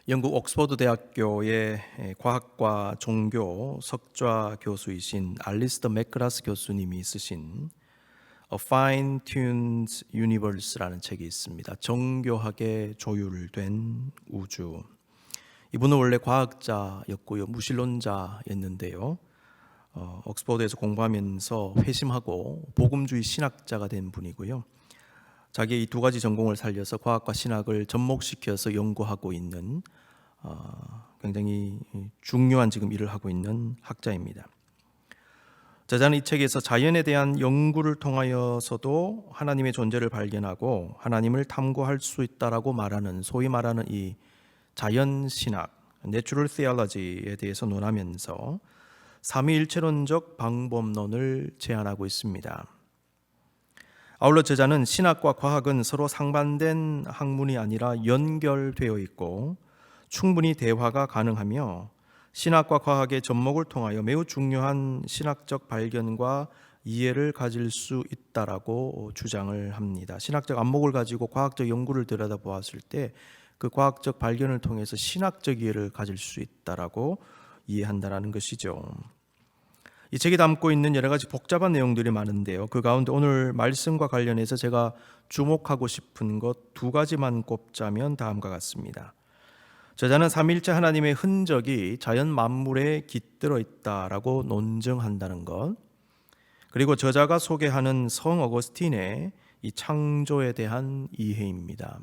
영국 옥스퍼드 대학교의 과학과 종교 석좌 교수이신 알리스터 맥그라스 교수님이 쓰신 A Fine-Tuned Universe라는 책이 있습니다. 정교하게 조율된 우주. 이분은 원래 과학자였고요, 무신론자였는데요. 옥스퍼드에서 공부하면서 회심하고 복음주의 신학자가 된 분이고요. 자기의 이 두 가지 전공을 살려서 과학과 신학을 접목시켜서 연구하고 있는 굉장히 중요한 지금 일을 하고 있는 학자입니다. 저자는 이 책에서 자연에 대한 연구를 통하여서도 하나님의 존재를 발견하고 하나님을 탐구할 수 있다라고 말하는, 소위 말하는 이 자연신학, Natural Theology에 대해서 논하면서 삼위일체론적 방법론을 제안하고 있습니다. 아울러 저자는 신학과 과학은 서로 상반된 학문이 아니라 연결되어 있고 충분히 대화가 가능하며 신학과 과학의 접목을 통하여 매우 중요한 신학적 발견과 이해를 가질 수 있다라고 주장을 합니다. 신학적 안목을 가지고 과학적 연구를 들여다보았을 때 그 과학적 발견을 통해서 신학적 이해를 가질 수 있다라고 이해한다라는 것이죠. 이 책이 담고 있는 여러 가지 복잡한 내용들이 많은데요. 그 가운데 오늘 말씀과 관련해서 제가 주목하고 싶은 것 두 가지만 꼽자면 다음과 같습니다. 저자는 삼위일체 하나님의 흔적이 자연 만물에 깃들어 있다라고 논증한다는 것, 그리고 저자가 소개하는 성 어거스틴의 이 창조에 대한 이해입니다.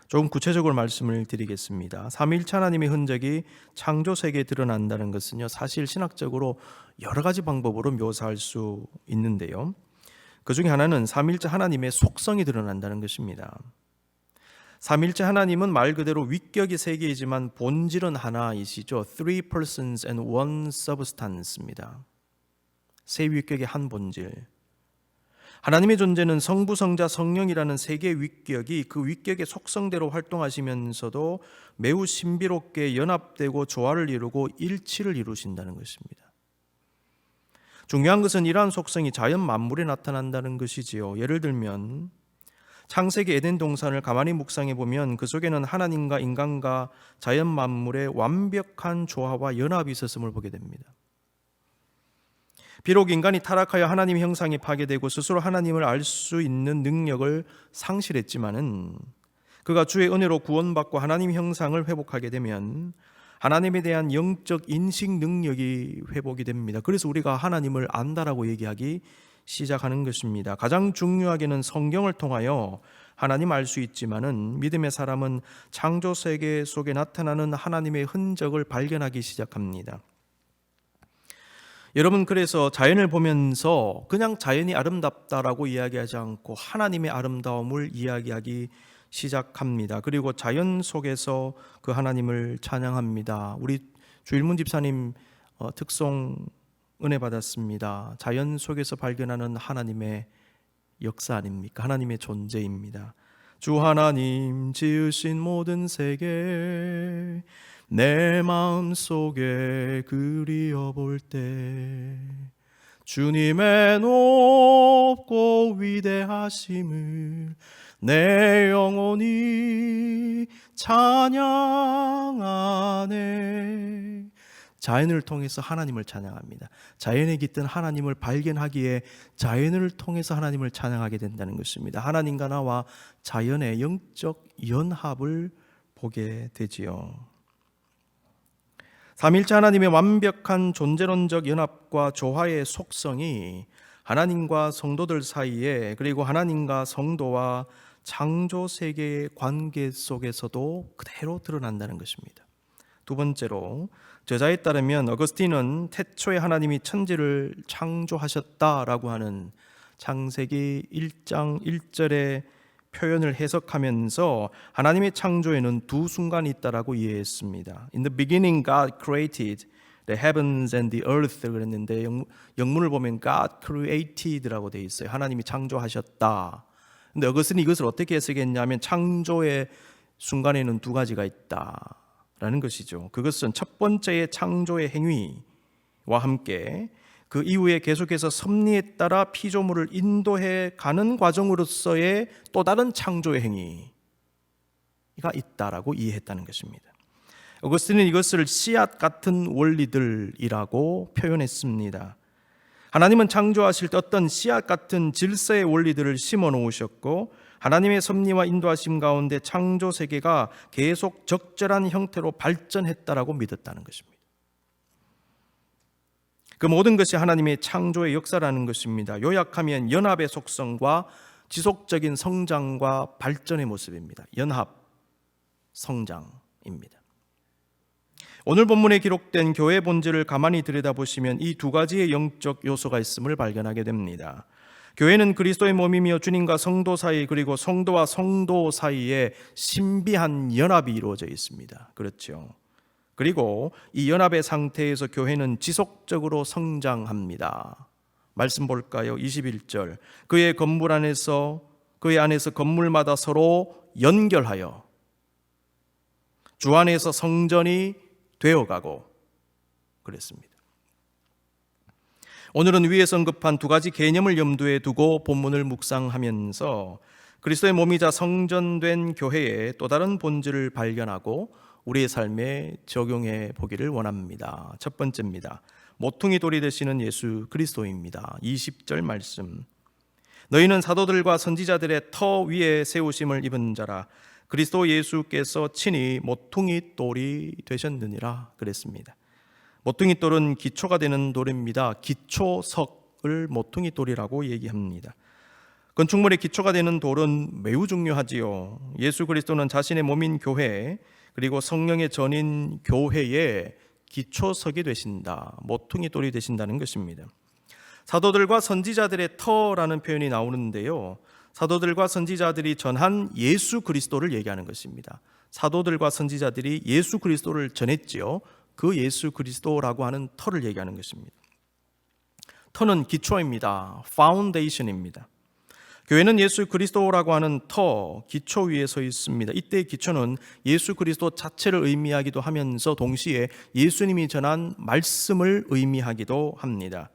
조금 구체적으로 말씀을 드리겠습니다. 삼위일체 하나님의 흔적이 창조 세계에 드러난다는 것은요, 사실 신학적으로 여러 가지 방법으로 묘사할 수 있는데요. 그 중에 하나는 삼위일체 하나님의 속성이 드러난다는 것입니다. 삼위일체 하나님은 말 그대로 위격이 세 개이지만 본질은 하나이시죠. Three persons and one substance입니다. 세 위격의 한 본질. 하나님의 존재는 성부, 성자, 성령이라는 세 개의 위격이 그 위격의 속성대로 활동하시면서도 매우 신비롭게 연합되고 조화를 이루고 일치를 이루신다는 것입니다. 중요한 것은 이러한 속성이 자연 만물에 나타난다는 것이지요. 예를 들면 창세기 에덴 동산을 가만히 묵상해 보면 그 속에는 하나님과 인간과 자연 만물의 완벽한 조화와 연합이 있었음을 보게 됩니다. 비록 인간이 타락하여 하나님의 형상이 파괴되고 스스로 하나님을 알 수 있는 능력을 상실했지만은 그가 주의 은혜로 구원받고 하나님의 형상을 회복하게 되면 하나님에 대한 영적 인식 능력이 회복이 됩니다. 그래서 우리가 하나님을 안다라고 얘기하기 시작하는 것입니다. 가장 중요하게는 성경을 통하여 하나님 알 수 있지만은 믿음의 사람은 창조 세계 속에 나타나는 하나님의 흔적을 발견하기 시작합니다. 여러분, 그래서 자연을 보면서 그냥 자연이 아름답다라고 이야기하지 않고 하나님의 아름다움을 이야기하기 시작합니다. 그리고 자연 속에서 그 하나님을 찬양합니다. 우리 주일문 집사님 특송 은혜 받았습니다. 자연 속에서 발견하는 하나님의 역사 아닙니까? 하나님의 존재입니다. 주 하나님 지으신 모든 세계 내 마음속에 그리워 볼 때 주님의 높고 위대하심을 내 영혼이 찬양하네. 자연을 통해서 하나님을 찬양합니다. 자연에 깃든 하나님을 발견하기에 자연을 통해서 하나님을 찬양하게 된다는 것입니다. 하나님과 나와 자연의 영적 연합을 보게 되지요. 삼위일체 하나님의 완벽한 존재론적 연합과 조화의 속성이 하나님과 성도들 사이에, 그리고 하나님과 성도와 창조 세계의 관계 속에서도 그대로 드러난다는 것입니다. 두 번째로 저자에 따르면 어거스틴은 태초에 하나님이 천지를 창조하셨다라고 하는 창세기 1장 1절의 표현을 해석하면서 하나님의 창조에는 두 순간이 있다라고 이해했습니다. In the beginning God created the heavens and the earth 그랬는데 영문을 보면 God created라고 되어 있어요. 하나님이 창조하셨다. 근데 어거스틴이 이것을 어떻게 해석했냐면 창조의 순간에는 두 가지가 있다라는 것이죠. 그것은 첫 번째의 창조의 행위와 함께 그 이후에 계속해서 섭리에 따라 피조물을 인도해 가는 과정으로서의 또 다른 창조의 행위가 있다라고 이해했다는 것입니다. 어거스틴은 이것을 씨앗 같은 원리들이라고 표현했습니다. 하나님은 창조하실 때 어떤 씨앗 같은 질서의 원리들을 심어 놓으셨고 하나님의 섭리와 인도하심 가운데 창조 세계가 계속 적절한 형태로 발전했다라고 믿었다는 것입니다. 그 모든 것이 하나님의 창조의 역사라는 것입니다. 요약하면 연합의 속성과 지속적인 성장과 발전의 모습입니다. 연합, 성장입니다. 오늘 본문에 기록된 교회 본질을 가만히 들여다보시면 이 두 가지의 영적 요소가 있음을 발견하게 됩니다. 교회는 그리스도의 몸이며 주님과 성도 사이 그리고 성도와 성도 사이에 신비한 연합이 이루어져 있습니다. 그렇죠. 그리고 이 연합의 상태에서 교회는 지속적으로 성장합니다. 말씀 볼까요? 21절. 그의 안에서 건물마다 서로 연결하여 주 안에서 성전이 되어가고 그랬습니다. 오늘은 위에서 언급한 두 가지 개념을 염두에 두고 본문을 묵상하면서 그리스도의 몸이자 성전된 교회의 또 다른 본질을 발견하고 우리의 삶에 적용해 보기를 원합니다. 첫 번째입니다. 모퉁이 돌이 되시는 예수 그리스도입니다. 20절 말씀. 너희는 사도들과 선지자들의 터 위에 세우심을 입은 자라. 그리스도 예수께서 친히 모퉁이 돌이 되셨느니라 그랬습니다. 모퉁이 돌은 기초가 되는 돌입니다. 기초석을 모퉁이 돌이라고 얘기합니다. 건축물의 기초가 되는 돌은 매우 중요하지요. 예수 그리스도는 자신의 몸인 교회 그리고 성령의 전인 교회의 기초석이 되신다. 모퉁이 돌이 되신다는 것입니다. 사도들과 선지자들의 터라는 표현이 나오는데요. 사도들과 선지자들이 전한 예수 그리스도를 얘기하는 것입니다. 사도들과 선지자들이 예수 그리스도를 전했지요. 그 예수 그리스도라고 하는 터를 얘기하는 것입니다. 터는 기초입니다. 파운데이션입니다. 교회는 예수 그리스도라고 하는 터, 기초 위에 서 있습니다. 이때의 기초는 예수 그리스도 자체를 의미하기도 하면서 동시에 예수님이 전한 말씀을 의미하기도 합니다.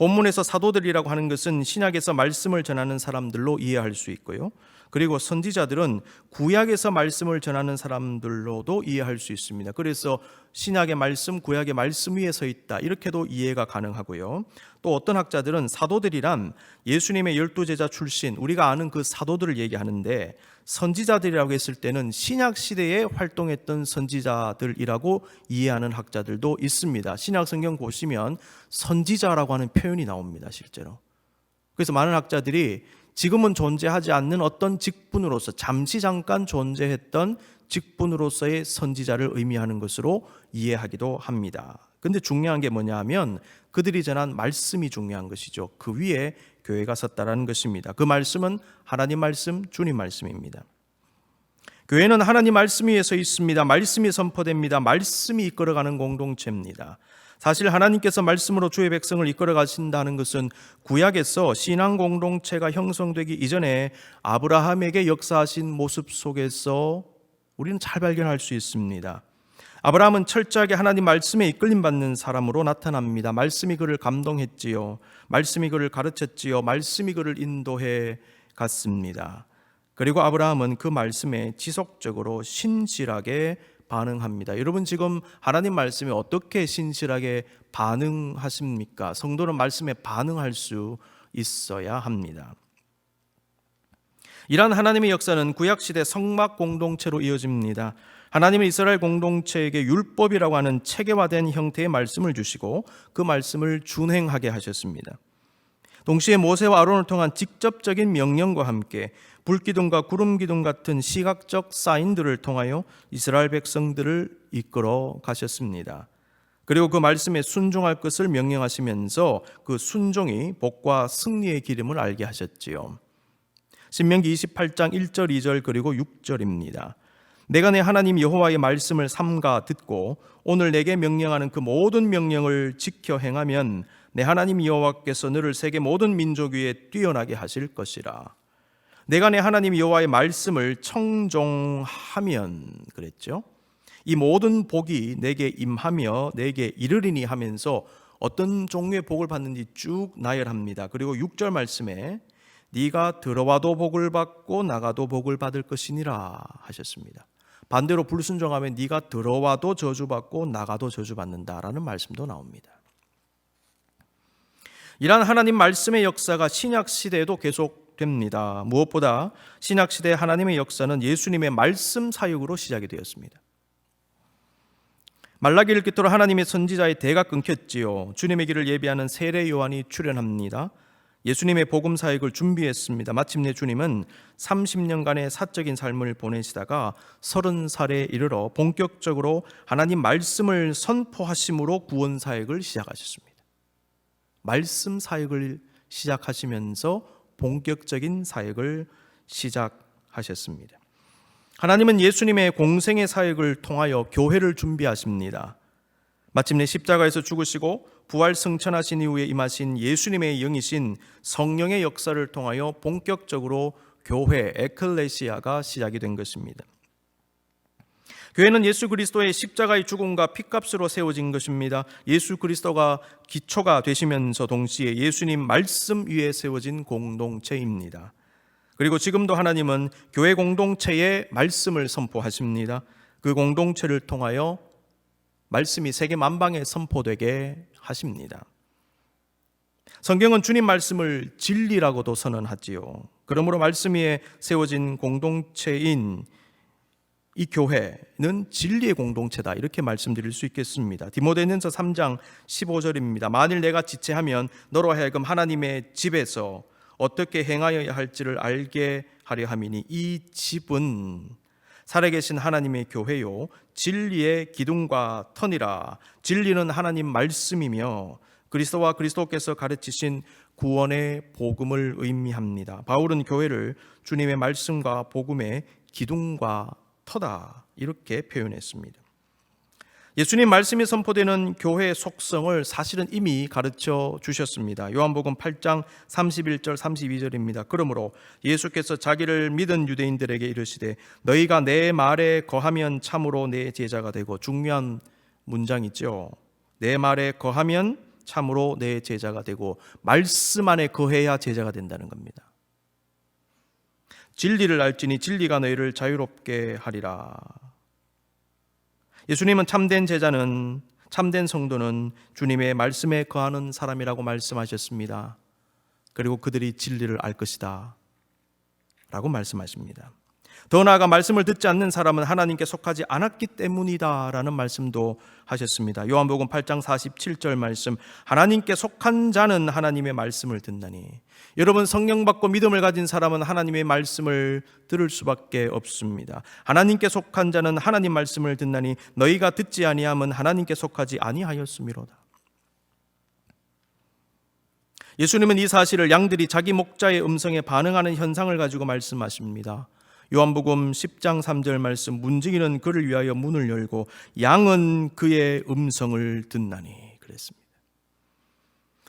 본문에서 사도들이라고 하는 것은 신약에서 말씀을 전하는 사람들로 이해할 수 있고요. 그리고 선지자들은 구약에서 말씀을 전하는 사람들로도 이해할 수 있습니다. 그래서 신약의 말씀, 구약의 말씀 위에 서 있다 이렇게도 이해가 가능하고요. 또 어떤 학자들은 사도들이란 예수님의 12제자 출신 우리가 아는 그 사도들을 얘기하는데 선지자들이라고 했을 때는 신약 시대에 활동했던 선지자들이라고 이해하는 학자들도 있습니다. 신약 성경 보시면 선지자라고 하는 표현이 나옵니다. 실제로. 그래서 많은 학자들이 지금은 존재하지 않는 어떤 직분으로서 잠시 잠깐 존재했던 직분으로서의 선지자를 의미하는 것으로 이해하기도 합니다. 근데 중요한 게 뭐냐 하면 그들이 전한 말씀이 중요한 것이죠. 그 위에 교회가 섰다라는 것입니다. 그 말씀은 하나님 말씀, 주님 말씀입니다. 교회는 하나님 말씀 위에 서 있습니다. 말씀이 선포됩니다. 말씀이 이끌어가는 공동체입니다. 사실 하나님께서 말씀으로 주의 백성을 이끌어 가신다는 것은 구약에서 신앙 공동체가 형성되기 이전에 아브라함에게 역사하신 모습 속에서 우리는 잘 발견할 수 있습니다. 아브라함은 철저하게 하나님 말씀에 이끌림 받는 사람으로 나타납니다. 말씀이 그를 감동했지요. 말씀이 그를 가르쳤지요. 말씀이 그를 인도해 갔습니다. 그리고 아브라함은 그 말씀에 지속적으로 신실하게 반응합니다. 여러분 지금 하나님 말씀에 어떻게 신실하게 반응하십니까? 성도는 말씀에 반응할 수 있어야 합니다. 이러한 하나님의 역사는 구약시대 성막 공동체로 이어집니다. 하나님은 이스라엘 공동체에게 율법이라고 하는 체계화된 형태의 말씀을 주시고 그 말씀을 준행하게 하셨습니다. 동시에 모세와 아론을 통한 직접적인 명령과 함께 불기둥과 구름기둥 같은 시각적 사인들을 통하여 이스라엘 백성들을 이끌어 가셨습니다. 그리고 그 말씀에 순종할 것을 명령하시면서 그 순종이 복과 승리의 기름을 알게 하셨지요. 신명기 28장 1절 2절 그리고 6절입니다. 내가 내 하나님 여호와의 말씀을 삼가 듣고 오늘 내게 명령하는 그 모든 명령을 지켜 행하면 내 하나님 여호와께서 너를 세계 모든 민족 위에 뛰어나게 하실 것이라. 내가 내 하나님 여호와의 말씀을 청종하면 그랬죠. 이 모든 복이 내게 임하며 내게 이르리니 하면서 어떤 종류의 복을 받는지 쭉 나열합니다. 그리고 6절 말씀에 네가 들어와도 복을 받고 나가도 복을 받을 것이니라 하셨습니다. 반대로 불순종하면 네가 들어와도 저주받고 나가도 저주받는다라는 말씀도 나옵니다. 이러한 하나님 말씀의 역사가 신약 시대에도 계속됩니다. 무엇보다 신약 시대 하나님의 역사는 예수님의 말씀 사역으로 시작이 되었습니다. 말라기를 끝으로 하나님의 선지자의 대가 끊겼지요. 주님의 길을 예비하는 세례 요한이 출현합니다. 예수님의 복음 사역을 준비했습니다. 마침내 주님은 30년간의 사적인 삶을 보내시다가 30살에 이르러 본격적으로 하나님 말씀을 선포하심으로 구원 사역을 시작하셨습니다. 말씀 사역을 시작하시면서 본격적인 사역을 시작하셨습니다. 하나님은 예수님의 공생의 사역을 통하여 교회를 준비하십니다. 마침내 십자가에서 죽으시고 부활 승천하신 이후에 임하신 예수님의 영이신 성령의 역사를 통하여 본격적으로 교회, 에클레시아가 시작이 된 것입니다. 교회는 예수 그리스도의 십자가의 죽음과 피값으로 세워진 것입니다. 예수 그리스도가 기초가 되시면서 동시에 예수님 말씀 위에 세워진 공동체입니다. 그리고 지금도 하나님은 교회 공동체에 말씀을 선포하십니다. 그 공동체를 통하여 말씀이 세계 만방에 선포되게 하십니다. 성경은 주님 말씀을 진리라고도 선언하지요. 그러므로 말씀 위에 세워진 공동체인 이 교회는 진리의 공동체다, 이렇게 말씀드릴 수 있겠습니다. 디모데전서 3장 15절입니다. 만일 내가 지체하면 너로 하여금 하나님의 집에서 어떻게 행하여야 할지를 알게 하려 함이니 이 집은 살아계신 하나님의 교회요 진리의 기둥과 터니라. 진리는 하나님 말씀이며 그리스도와 그리스도께서 가르치신 구원의 복음을 의미합니다. 바울은 교회를 주님의 말씀과 복음의 기둥과 터다, 이렇게 표현했습니다. 예수님 말씀이 선포되는 교회의 속성을 사실은 이미 가르쳐 주셨습니다. 요한복음 8장 31절 32절입니다. 그러므로 예수께서 자기를 믿은 유대인들에게 이르시되 너희가 내 말에 거하면 참으로 내 제자가 되고, 중요한 문장이죠. 내 말에 거하면 참으로 내 제자가 되고, 말씀 안에 거해야 제자가 된다는 겁니다. 진리를 알지니 진리가 너희를 자유롭게 하리라. 예수님은 참된 제자는, 참된 성도는 주님의 말씀에 거하는 사람이라고 말씀하셨습니다. 그리고 그들이 진리를 알 것이다 라고 말씀하십니다. 더 나아가 말씀을 듣지 않는 사람은 하나님께 속하지 않았기 때문이다 라는 말씀도 하셨습니다. 요한복음 8장 47절 말씀, 하나님께 속한 자는 하나님의 말씀을 듣나니. 여러분, 성령 받고 믿음을 가진 사람은 하나님의 말씀을 들을 수밖에 없습니다. 하나님께 속한 자는 하나님 말씀을 듣나니 너희가 듣지 아니함은 하나님께 속하지 아니하였음이로다. 예수님은 이 사실을 양들이 자기 목자의 음성에 반응하는 현상을 가지고 말씀하십니다. 요한복음 10장 3절 말씀, 문지기는 그를 위하여 문을 열고 양은 그의 음성을 듣나니 그랬습니다.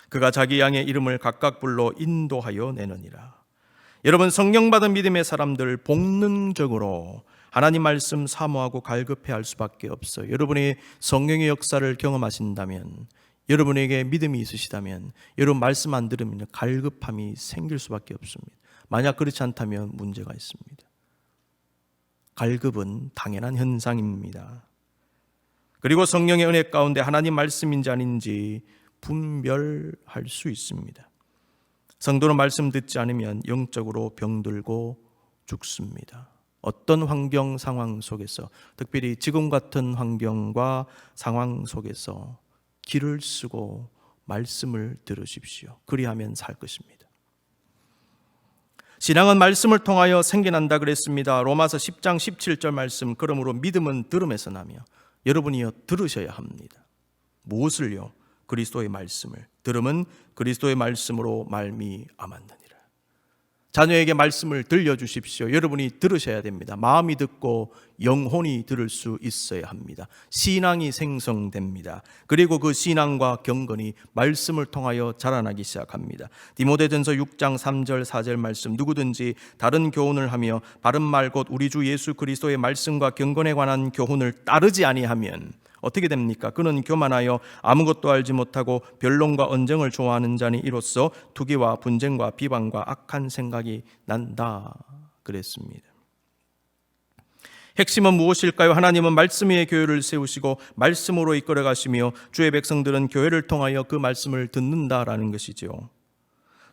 그가 자기 양의 이름을 각각 불러 인도하여 내느니라. 여러분, 성령 받은 믿음의 사람들 본능적으로 하나님 말씀 사모하고 갈급해 할 수밖에 없어요. 여러분이 성령의 역사를 경험하신다면, 여러분에게 믿음이 있으시다면, 여러분 말씀 안 들으면 갈급함이 생길 수밖에 없습니다. 만약 그렇지 않다면 문제가 있습니다. 갈급은 당연한 현상입니다. 그리고 성령의 은혜 가운데 하나님 말씀인지 아닌지 분별할 수 있습니다. 성도는 말씀 듣지 않으면 영적으로 병들고 죽습니다. 어떤 환경 상황 속에서, 특별히 지금 같은 환경과 상황 속에서 길을 쓰고 말씀을 들으십시오. 그리하면 살 것입니다. 신앙은 말씀을 통하여 생겨난다 그랬습니다. 로마서 10장 17절 말씀, 그러므로 믿음은 들음에서 나며. 여러분이요 들으셔야 합니다. 무엇을요? 그리스도의 말씀을. 들음은 그리스도의 말씀으로 말미암았느니라. 자녀에게 말씀을 들려주십시오. 여러분이 들으셔야 됩니다. 마음이 듣고 영혼이 들을 수 있어야 합니다. 신앙이 생성됩니다. 그리고 그 신앙과 경건이 말씀을 통하여 자라나기 시작합니다. 디모데전서 6장 3절 4절 말씀, 누구든지 다른 교훈을 하며 바른 말 곧 우리 주 예수 그리스도의 말씀과 경건에 관한 교훈을 따르지 아니하면 어떻게 됩니까? 그는 교만하여 아무것도 알지 못하고 변론과 언쟁을 좋아하는 자니 이로써 투기와 분쟁과 비방과 악한 생각이 난다 그랬습니다. 핵심은 무엇일까요? 하나님은 말씀 위에 교회를 세우시고 말씀으로 이끌어 가시며 주의 백성들은 교회를 통하여 그 말씀을 듣는다라는 것이지요.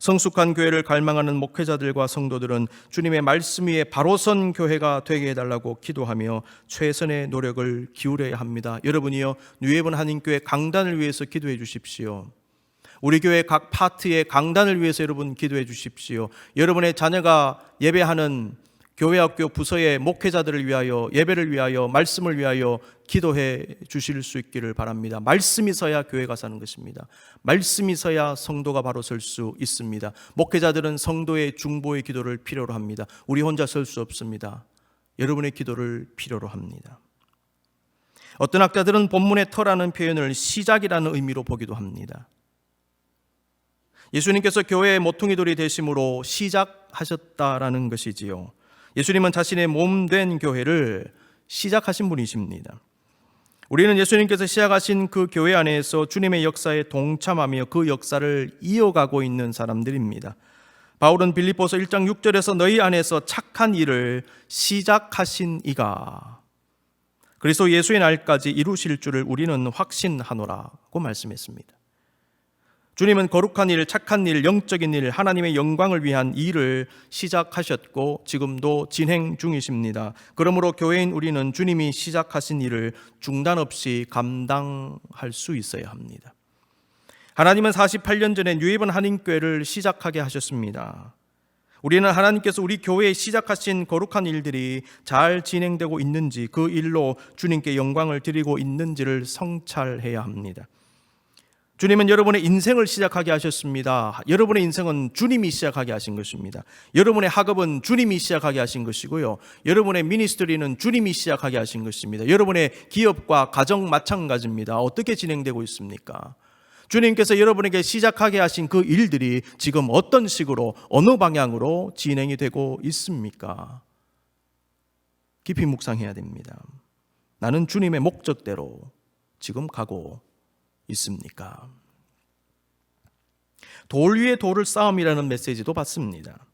성숙한 교회를 갈망하는 목회자들과 성도들은 주님의 말씀 위에 바로 선 교회가 되게 해달라고 기도하며 최선의 노력을 기울여야 합니다. 여러분이요, 뉴헤븐 한인교회 강단을 위해서 기도해 주십시오. 우리 교회 각 파트의 강단을 위해서 여러분 기도해 주십시오. 여러분의 자녀가 예배하는 교회 학교 부서의 목회자들을 위하여, 예배를 위하여, 말씀을 위하여 기도해 주실 수 있기를 바랍니다. 말씀이 서야 교회가 사는 것입니다. 말씀이 서야 성도가 바로 설 수 있습니다. 목회자들은 성도의 중보의 기도를 필요로 합니다. 우리 혼자 설 수 없습니다. 여러분의 기도를 필요로 합니다. 어떤 학자들은 본문의 터라는 표현을 시작이라는 의미로 보기도 합니다. 예수님께서 교회의 모퉁이돌이 되심으로 시작하셨다라는 것이지요. 예수님은 자신의 몸된 교회를 시작하신 분이십니다. 우리는 예수님께서 시작하신 그 교회 안에서 주님의 역사에 동참하며 그 역사를 이어가고 있는 사람들입니다. 바울은 빌립보서 1장 6절에서 너희 안에서 착한 일을 시작하신 이가 그리스도 예수의 날까지 이루실 줄을 우리는 확신하노라고 말씀했습니다. 주님은 거룩한 일, 착한 일, 영적인 일, 하나님의 영광을 위한 일을 시작하셨고 지금도 진행 중이십니다. 그러므로 교회인 우리는 주님이 시작하신 일을 중단 없이 감당할 수 있어야 합니다. 하나님은 48년 전에 뉴헤븐 한인교회를 시작하게 하셨습니다. 우리는 하나님께서 우리 교회에 시작하신 거룩한 일들이 잘 진행되고 있는지, 그 일로 주님께 영광을 드리고 있는지를 성찰해야 합니다. 주님은 여러분의 인생을 시작하게 하셨습니다. 여러분의 인생은 주님이 시작하게 하신 것입니다. 여러분의 학업은 주님이 시작하게 하신 것이고요. 여러분의 미니스트리는 주님이 시작하게 하신 것입니다. 여러분의 기업과 가정 마찬가지입니다. 어떻게 진행되고 있습니까? 주님께서 여러분에게 시작하게 하신 그 일들이 지금 어떤 식으로, 어느 방향으로 진행이 되고 있습니까? 깊이 묵상해야 됩니다. 나는 주님의 목적대로 지금 가고 있습니까? 돌 위에 돌을 쌓음이라는 메시지도 받습니다.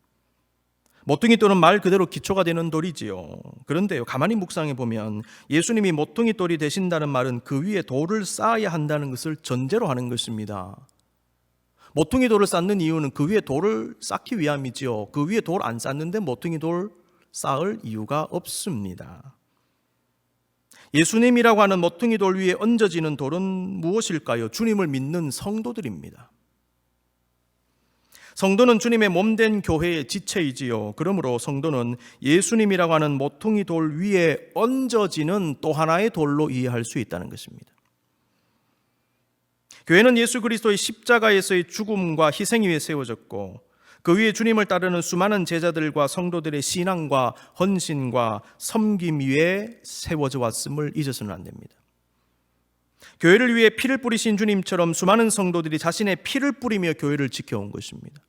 모퉁이 돌은 말 그대로 기초가 되는 돌이지요. 그런데요, 가만히 묵상해 보면 예수님이 모퉁이 돌이 되신다는 말은 그 위에 돌을 쌓아야 한다는 것을 전제로 하는 것입니다. 모퉁이 돌을 쌓는 이유는 그 위에 돌을 쌓기 위함이지요. 그 위에 돌 안 쌓는데 모퉁이 돌 쌓을 이유가 없습니다. 예수님이라고 하는 모퉁이 돌 위에 얹어지는 돌은 무엇일까요? 주님을 믿는 성도들입니다. 성도는 주님의 몸된 교회의 지체이지요. 그러므로 성도는 예수님이라고 하는 모퉁이 돌 위에 얹어지는 또 하나의 돌로 이해할 수 있다는 것입니다. 교회는 예수 그리스도의 십자가에서의 죽음과 희생 위에 세워졌고 그 위에 주님을 따르는 수많은 제자들과 성도들의 신앙과 헌신과 섬김 위에 세워져 왔음을 잊어서는 안 됩니다. 교회를 위해 피를 뿌리신 주님처럼 수많은 성도들이 자신의 피를 뿌리며 교회를 지켜온 것입니다.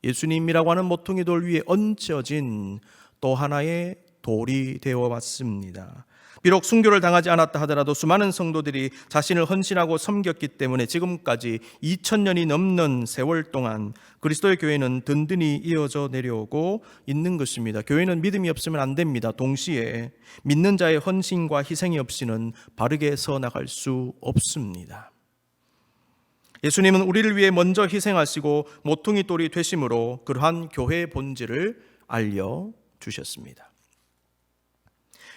예수님이라고 하는 모퉁이 돌 위에 얹혀진 또 하나의 돌이 되어 왔습니다. 비록 순교를 당하지 않았다 하더라도 수많은 성도들이 자신을 헌신하고 섬겼기 때문에 지금까지 2000년이 넘는 세월 동안 그리스도의 교회는 든든히 이어져 내려오고 있는 것입니다. 교회는 믿음이 없으면 안 됩니다. 동시에 믿는 자의 헌신과 희생이 없이는 바르게 서 나갈 수 없습니다. 예수님은 우리를 위해 먼저 희생하시고 모퉁이 돌이 되심으로 그러한 교회의 본질을 알려주셨습니다.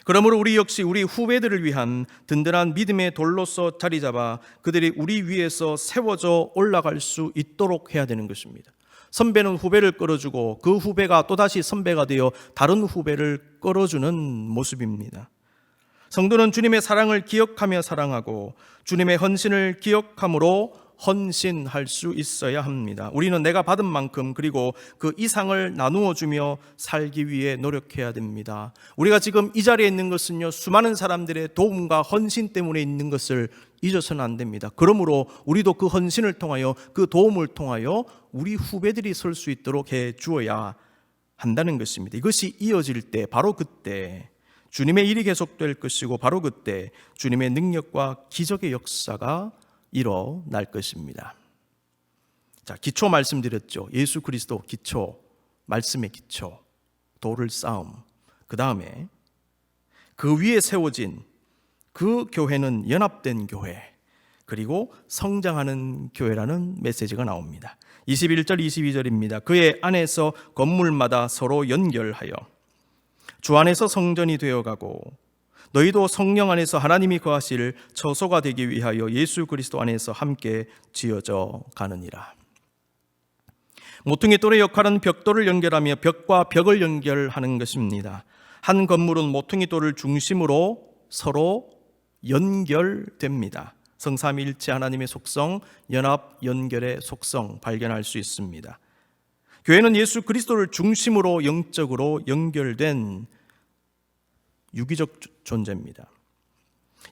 그러므로 우리 역시 우리 후배들을 위한 든든한 믿음의 돌로서 자리 잡아 그들이 우리 위에서 세워져 올라갈 수 있도록 해야 되는 것입니다. 선배는 후배를 끌어주고 그 후배가 또다시 선배가 되어 다른 후배를 끌어주는 모습입니다. 성도는 주님의 사랑을 기억하며 사랑하고 주님의 헌신을 기억함으로 헌신할 수 있어야 합니다. 우리는 내가 받은 만큼 그리고 그 이상을 나누어 주며 살기 위해 노력해야 됩니다. 우리가 지금 이 자리에 있는 것은요, 수많은 사람들의 도움과 헌신 때문에 있는 것을 잊어서는 안 됩니다. 그러므로 우리도 그 헌신을 통하여 그 도움을 통하여 우리 후배들이 설 수 있도록 해 주어야 한다는 것입니다. 이것이 이어질 때 바로 그때 주님의 일이 계속될 것이고 바로 그때 주님의 능력과 기적의 역사가 일어날 것입니다. 자, 기초 말씀드렸죠. 예수 그리스도 기초, 말씀의 기초, 돌을 쌓음. 그 다음에 그 위에 세워진 그 교회는 연합된 교회, 그리고 성장하는 교회라는 메시지가 나옵니다. 21절 22절입니다. 그의 안에서 건물마다 서로 연결하여 주 안에서 성전이 되어가고 너희도 성령 안에서 하나님이 거하실 처소가 되기 위하여 예수 그리스도 안에서 함께 지어져 가느니라. 모퉁이 돌의 역할은 벽돌을 연결하며 벽과 벽을 연결하는 것입니다. 한 건물은 모퉁이 돌을 중심으로 서로 연결됩니다. 성삼위일체 하나님의 속성, 연합, 연결의 속성 발견할 수 있습니다. 교회는 예수 그리스도를 중심으로 영적으로 연결된 유기적 존재입니다.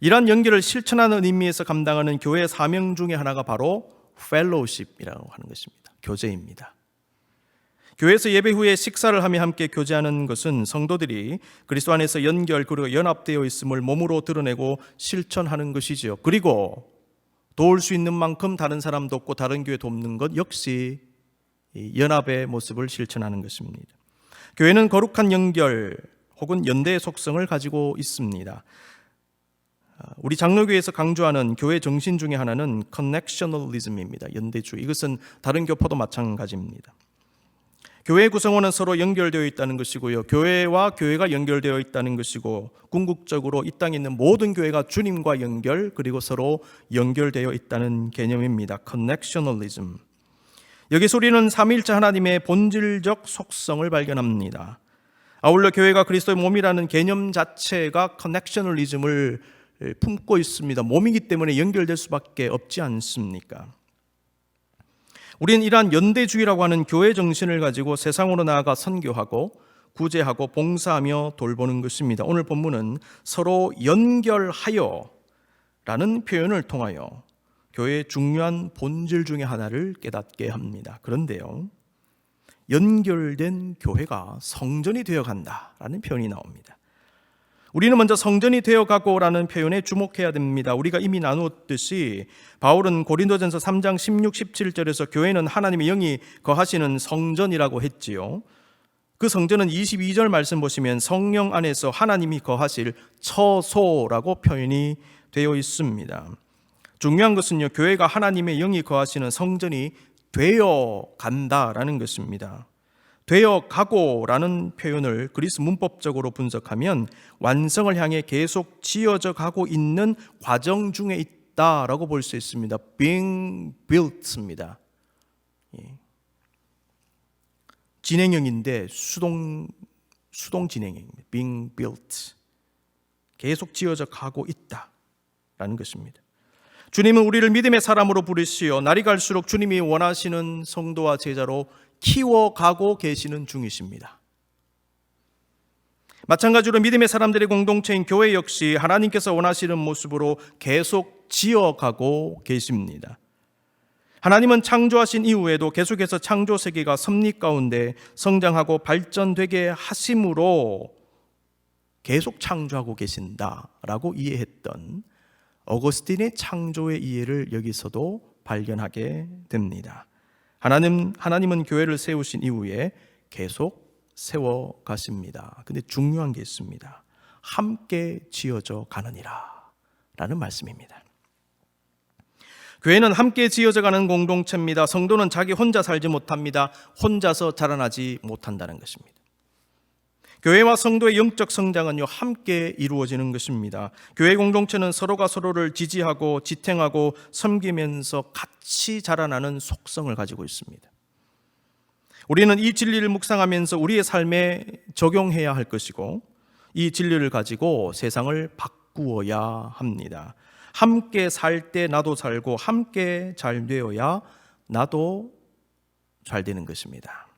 이러한 연결을 실천하는 의미에서 감당하는 교회의 사명 중에 하나가 바로 펠로우십이라고 하는 것입니다. 교제입니다. 교회에서 예배 후에 식사를 하며 함께 교제하는 것은 성도들이 그리스도 안에서 연결 그리고 연합되어 있음을 몸으로 드러내고 실천하는 것이지요. 그리고 도울 수 있는 만큼 다른 사람 돕고 다른 교회 돕는 것 역시 연합의 모습을 실천하는 것입니다. 교회는 거룩한 연결 혹은 연대의 속성을 가지고 있습니다. 우리 장로교회에서 강조하는 교회 정신 중에 하나는 커넥셔널리즘입니다. 연대주의. 이것은 다른 교파도 마찬가지입니다. 교회 구성원은 서로 연결되어 있다는 것이고요. 교회와 교회가 연결되어 있다는 것이고, 궁극적으로 이 땅에 있는 모든 교회가 주님과 연결, 그리고 서로 연결되어 있다는 개념입니다. 커넥셔널리즘. 여기서 우리는 삼위일체 하나님의 본질적 속성을 발견합니다. 아울러 교회가 그리스도의 몸이라는 개념 자체가 커넥셔널리즘을 품고 있습니다. 몸이기 때문에 연결될 수밖에 없지 않습니까? 우리는 이러한 연대주의라고 하는 교회 정신을 가지고 세상으로 나아가 선교하고 구제하고 봉사하며 돌보는 것입니다. 오늘 본문은 서로 연결하여 라는 표현을 통하여 교회의 중요한 본질 중에 하나를 깨닫게 합니다. 그런데요, 연결된 교회가 성전이 되어간다라는 표현이 나옵니다. 우리는 먼저 성전이 되어가고라는 표현에 주목해야 됩니다. 우리가 이미 나누었듯이 바울은 고린도전서 3장 16, 17절에서 교회는 하나님의 영이 거하시는 성전이라고 했지요. 그 성전은 22절 말씀 보시면 성령 안에서 하나님이 거하실 처소라고 표현이 되어 있습니다. 중요한 것은요, 교회가 하나님의 영이 거하시는 성전이 되어 간다라는 것입니다. 되어 가고라는 표현을 그리스 문법적으로 분석하면 완성을 향해 계속 지어져 가고 있는 과정 중에 있다라고 볼 수 있습니다. being built입니다. 진행형인데 수동 진행형입니다. being built. 계속 지어져 가고 있다라는 것입니다. 주님은 우리를 믿음의 사람으로 부르시어 날이 갈수록 주님이 원하시는 성도와 제자로 키워가고 계시는 중이십니다. 마찬가지로 믿음의 사람들의 공동체인 교회 역시 하나님께서 원하시는 모습으로 계속 지어가고 계십니다. 하나님은 창조하신 이후에도 계속해서 창조 세계가 섭리 가운데 성장하고 발전되게 하심으로 계속 창조하고 계신다라고 이해했던 어거스틴의 창조의 이해를 여기서도 발견하게 됩니다. 하나님은 교회를 세우신 이후에 계속 세워가십니다. 근데 중요한 게 있습니다. 함께 지어져 가느니라 라는 말씀입니다. 교회는 함께 지어져 가는 공동체입니다. 성도는 자기 혼자 살지 못합니다. 혼자서 자라나지 못한다는 것입니다. 교회와 성도의 영적 성장은요, 함께 이루어지는 것입니다. 교회 공동체는 서로가 서로를 지지하고 지탱하고 섬기면서 같이 자라나는 속성을 가지고 있습니다. 우리는 이 진리를 묵상하면서 우리의 삶에 적용해야 할 것이고, 이 진리를 가지고 세상을 바꾸어야 합니다. 함께 살 때 나도 살고 함께 잘 되어야 나도 잘 되는 것입니다.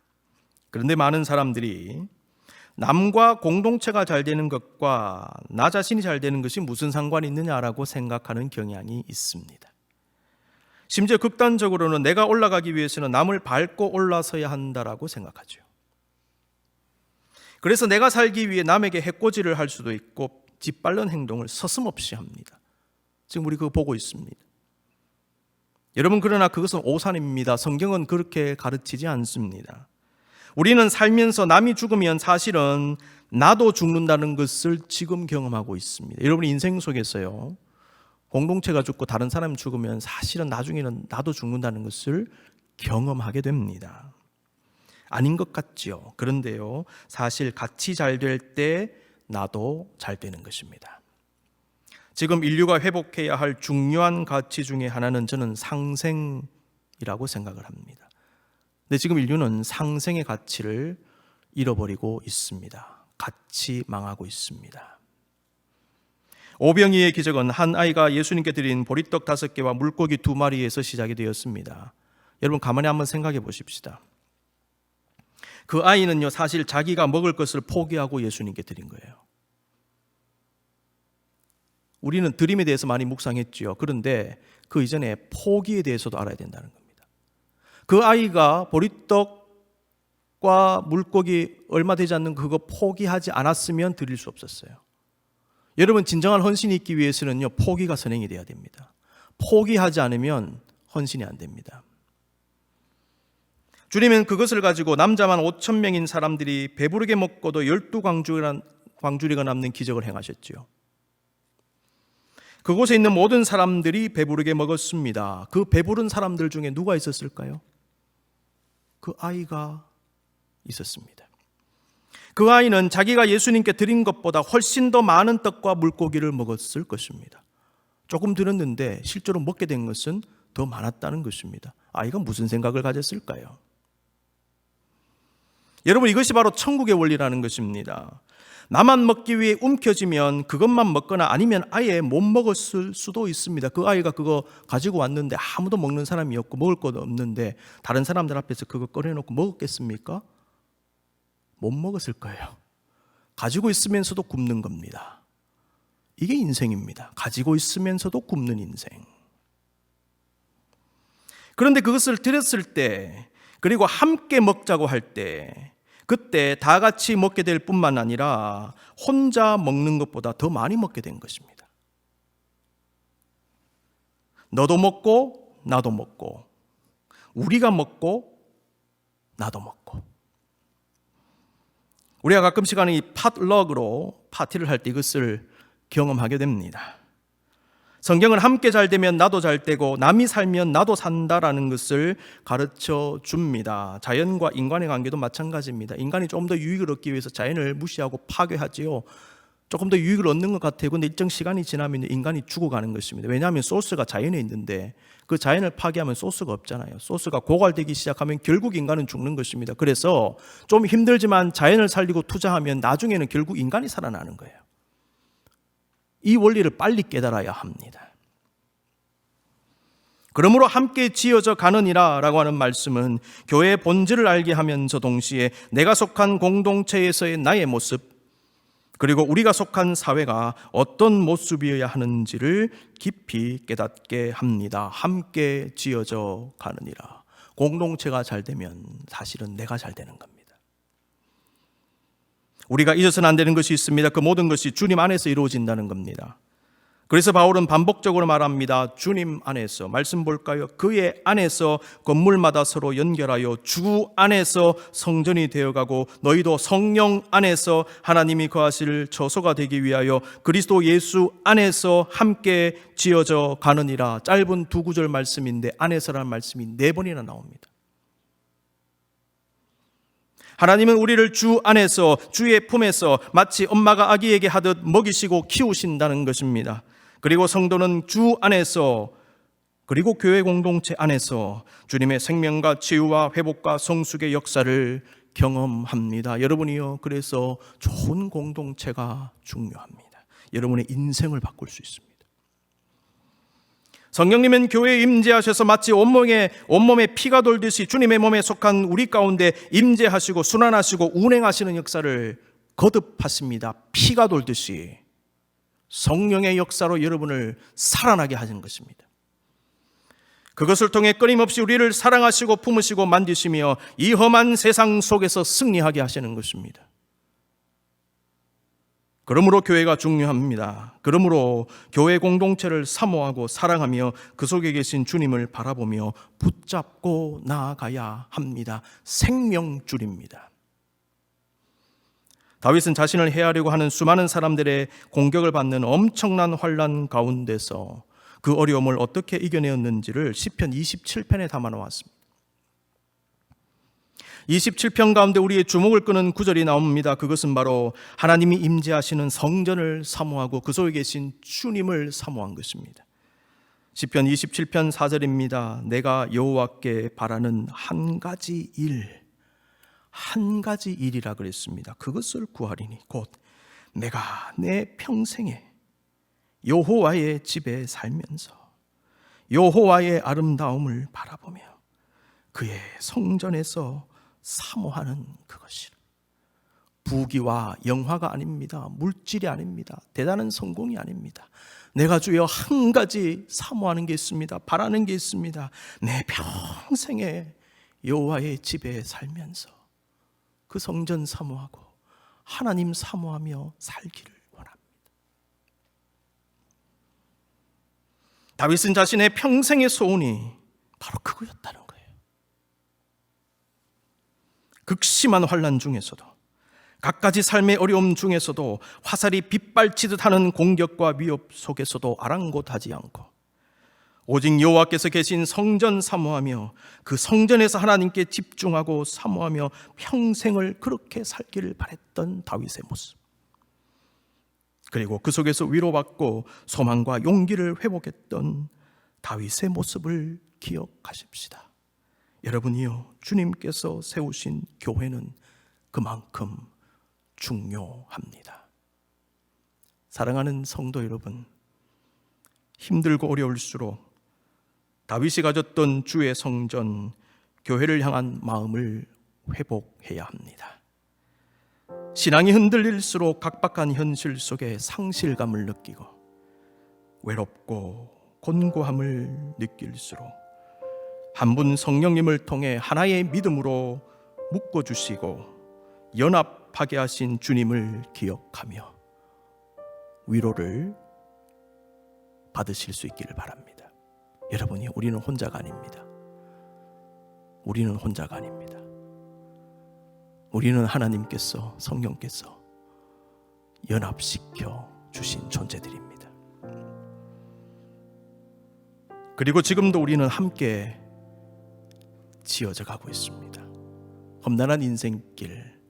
그런데 많은 사람들이 남과 공동체가 잘 되는 것과 나 자신이 잘 되는 것이 무슨 상관이 있느냐라고 생각하는 경향이 있습니다. 심지어 극단적으로는 내가 올라가기 위해서는 남을 밟고 올라서야 한다라고 생각하죠. 그래서 내가 살기 위해 남에게 해코지를 할 수도 있고 짓밟는 행동을 서슴없이 합니다. 지금 우리 그거 보고 있습니다. 여러분, 그러나 그것은 오산입니다. 성경은 그렇게 가르치지 않습니다. 우리는 살면서 남이 죽으면 사실은 나도 죽는다는 것을 지금 경험하고 있습니다. 여러분 인생 속에서요, 공동체가 죽고 다른 사람이 죽으면 사실은 나중에는 나도 죽는다는 것을 경험하게 됩니다. 아닌 것 같지요. 그런데요, 사실 같이 잘 될 때 나도 잘 되는 것입니다. 지금 인류가 회복해야 할 중요한 가치 중에 하나는 저는 상생이라고 생각을 합니다. 근데 지금 인류는 상생의 가치를 잃어버리고 있습니다. 같이 망하고 있습니다. 오병이의 기적은 한 아이가 예수님께 드린 보리떡 5개와 물고기 2마리에서 시작이 되었습니다. 여러분 가만히 한번 생각해 보십시다. 그 아이는요, 사실 자기가 먹을 것을 포기하고 예수님께 드린 거예요. 우리는 드림에 대해서 많이 묵상했지요. 그런데 그 이전에 포기에 대해서도 알아야 된다는 겁니다. 그 아이가 보리떡과 물고기 얼마 되지 않는 그거 포기하지 않았으면 드릴 수 없었어요. 여러분 진정한 헌신이 있기 위해서는요, 포기가 선행이 돼야 됩니다. 포기하지 않으면 헌신이 안 됩니다. 주님은 그것을 가지고 남자만 5,000명인 사람들이 배부르게 먹고도 12광주리가 남는 기적을 행하셨지요. 그곳에 있는 모든 사람들이 배부르게 먹었습니다. 그 배부른 사람들 중에 누가 있었을까요? 그 아이가 있었습니다. 그 아이는 자기가 예수님께 드린 것보다 훨씬 더 많은 떡과 물고기를 먹었을 것입니다. 조금 들었는데 실제로 먹게 된 것은 더 많았다는 것입니다. 아이가 무슨 생각을 가졌을까요? 여러분 이것이 바로 천국의 원리라는 것입니다. 나만 먹기 위해 움켜쥐면 그것만 먹거나 아니면 아예 못 먹었을 수도 있습니다. 그 아이가 그거 가지고 왔는데 아무도 먹는 사람이 없고 먹을 것도 없는데 다른 사람들 앞에서 그거 꺼내놓고 먹었겠습니까? 못 먹었을 거예요. 가지고 있으면서도 굶는 겁니다. 이게 인생입니다. 가지고 있으면서도 굶는 인생. 그런데 그것을 드렸을 때, 그리고 함께 먹자고 할 때, 그때 다 같이 먹게 될 뿐만 아니라 혼자 먹는 것보다 더 많이 먹게 된 것입니다. 너도 먹고 나도 먹고 우리가 먹고 나도 먹고. 우리가 가끔씩 하는 이 팟럭으로 파티를 할 때 이것을 경험하게 됩니다. 성경은 함께 잘 되면 나도 잘 되고 남이 살면 나도 산다라는 것을 가르쳐 줍니다. 자연과 인간의 관계도 마찬가지입니다. 인간이 좀 더 유익을 얻기 위해서 자연을 무시하고 파괴하지요. 조금 더 유익을 얻는 것 같아요. 그런데 일정 시간이 지나면 인간이 죽어가는 것입니다. 왜냐하면 소스가 자연에 있는데 그 자연을 파괴하면 소스가 없잖아요. 소스가 고갈되기 시작하면 결국 인간은 죽는 것입니다. 그래서 좀 힘들지만 자연을 살리고 투자하면 나중에는 결국 인간이 살아나는 거예요. 이 원리를 빨리 깨달아야 합니다. 그러므로 함께 지어져 가느니라 라고 하는 말씀은 교회의 본질을 알게 하면서 동시에 내가 속한 공동체에서의 나의 모습, 그리고 우리가 속한 사회가 어떤 모습이어야 하는지를 깊이 깨닫게 합니다. 함께 지어져 가느니라. 공동체가 잘 되면 사실은 내가 잘 되는 겁니다. 우리가 잊어서는 안 되는 것이 있습니다. 그 모든 것이 주님 안에서 이루어진다는 겁니다. 그래서 바울은 반복적으로 말합니다. 주님 안에서. 말씀 볼까요? 그의 안에서 건물마다 서로 연결하여 주 안에서 성전이 되어가고 너희도 성령 안에서 하나님이 거하실 처소가 되기 위하여 그리스도 예수 안에서 함께 지어져 가느니라. 짧은 2구절 말씀인데 안에서라는 말씀이 4번이나 나옵니다. 하나님은 우리를 주 안에서, 주의 품에서 마치 엄마가 아기에게 하듯 먹이시고 키우신다는 것입니다. 그리고 성도는 주 안에서, 그리고 교회 공동체 안에서 주님의 생명과 치유와 회복과 성숙의 역사를 경험합니다. 여러분이요, 그래서 좋은 공동체가 중요합니다. 여러분의 인생을 바꿀 수 있습니다. 성령님은 교회에 임재하셔서 마치 온몸에 피가 돌듯이 주님의 몸에 속한 우리 가운데 임재하시고 순환하시고 운행하시는 역사를 거듭하십니다. 피가 돌듯이 성령의 역사로 여러분을 살아나게 하는 것입니다. 그것을 통해 끊임없이 우리를 사랑하시고 품으시고 만드시며 이 험한 세상 속에서 승리하게 하시는 것입니다. 그러므로 교회가 중요합니다. 그러므로 교회 공동체를 사모하고 사랑하며 그 속에 계신 주님을 바라보며 붙잡고 나아가야 합니다. 생명줄입니다. 다윗은 자신을 해하려고 하는 수많은 사람들의 공격을 받는 엄청난 환난 가운데서 그 어려움을 어떻게 이겨내었는지를 시편 27편에 담아 놓았습니다. 27편 가운데 우리의 주목을 끄는 구절이 나옵니다. 그것은 바로 하나님이 임재하시는 성전을 사모하고 그 속에 계신 주님을 사모한 것입니다. 시편 27편 4절입니다. 내가 여호와께 바라는 한 가지 일이라 그랬습니다. 그것을 구하리니 곧 내가 내 평생에 여호와의 집에 살면서 여호와의 아름다움을 바라보며 그의 성전에서 사모하는 그것이라. 부귀와 영화가 아닙니다. 물질이 아닙니다. 대단한 성공이 아닙니다. 내가 주여 한 가지 사모하는 게 있습니다. 바라는 게 있습니다. 내 평생에 여호와의 집에 살면서 그 성전 사모하고 하나님 사모하며 살기를 원합니다. 다윗은 자신의 평생의 소원이 바로 그거였다는 거예요. 극심한 환난 중에서도, 갖가지 삶의 어려움 중에서도, 화살이 빗발치듯 하는 공격과 위협 속에서도 아랑곳하지 않고 오직 여호와께서 계신 성전 사모하며 그 성전에서 하나님께 집중하고 사모하며 평생을 그렇게 살기를 바랬던 다윗의 모습, 그리고 그 속에서 위로받고 소망과 용기를 회복했던 다윗의 모습을 기억하십시다. 여러분이요, 주님께서 세우신 교회는 그만큼 중요합니다. 사랑하는 성도 여러분, 힘들고 어려울수록 다윗이 가졌던 주의 성전, 교회를 향한 마음을 회복해야 합니다. 신앙이 흔들릴수록 각박한 현실 속에 상실감을 느끼고 외롭고 곤고함을 느낄수록 한 분 성령님을 통해 하나의 믿음으로 묶어주시고 연합하게 하신 주님을 기억하며 위로를 받으실 수 있기를 바랍니다. 여러분이 우리는 혼자가 아닙니다. 우리는 혼자가 아닙니다. 우리는 하나님께서, 성령께서 연합시켜 주신 존재들입니다. 그리고 지금도 우리는 함께 지어져 가고 있습니다. 험난한 인생길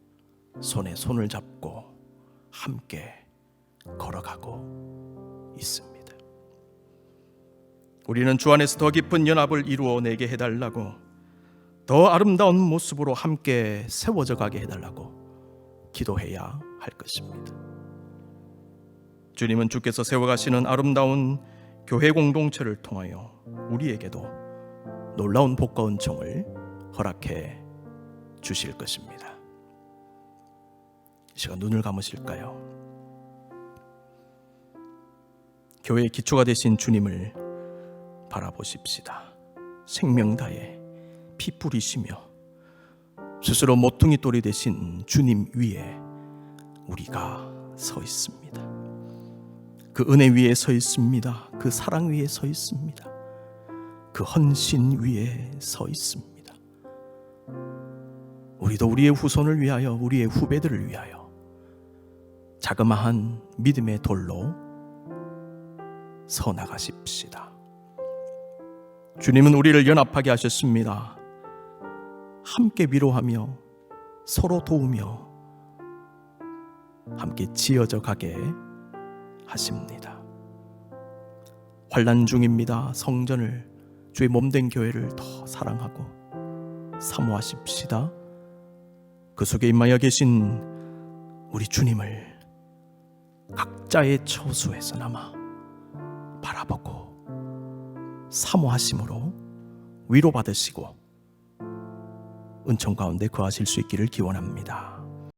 손에 손을 잡고 함께 걸어가고 있습니다. 우리는 주 안에서 더 깊은 연합을 이루어내게 해달라고, 더 아름다운 모습으로 함께 세워져 가게 해달라고 기도해야 할 것입니다. 주님은 주께서 세워가시는 아름다운 교회 공동체를 통하여 우리에게도 놀라운 복과 은총을 허락해 주실 것입니다. 이 시간 눈을 감으실까요? 교회의 기초가 되신 주님을 바라보십시다. 생명 다해 피 뿌리시며 스스로 모퉁이 돌이 되신 주님 위에 우리가 서 있습니다. 그 은혜 위에 서 있습니다. 그 사랑 위에 서 있습니다. 그 헌신 위에 서 있습니다. 우리도 우리의 후손을 위하여, 우리의 후배들을 위하여 자그마한 믿음의 돌로 서 나가십시다. 주님은 우리를 연합하게 하셨습니다. 함께 위로하며 서로 도우며 함께 지어져 가게 하십니다. 환난 중입니다. 성전을, 주의 몸된 교회를 더 사랑하고 사모하십시다. 그 속에 임하여 계신 우리 주님을 각자의 처소에서나마 바라보고 사모하심으로 위로받으시고 은총 가운데 거하실 수 있기를 기원합니다.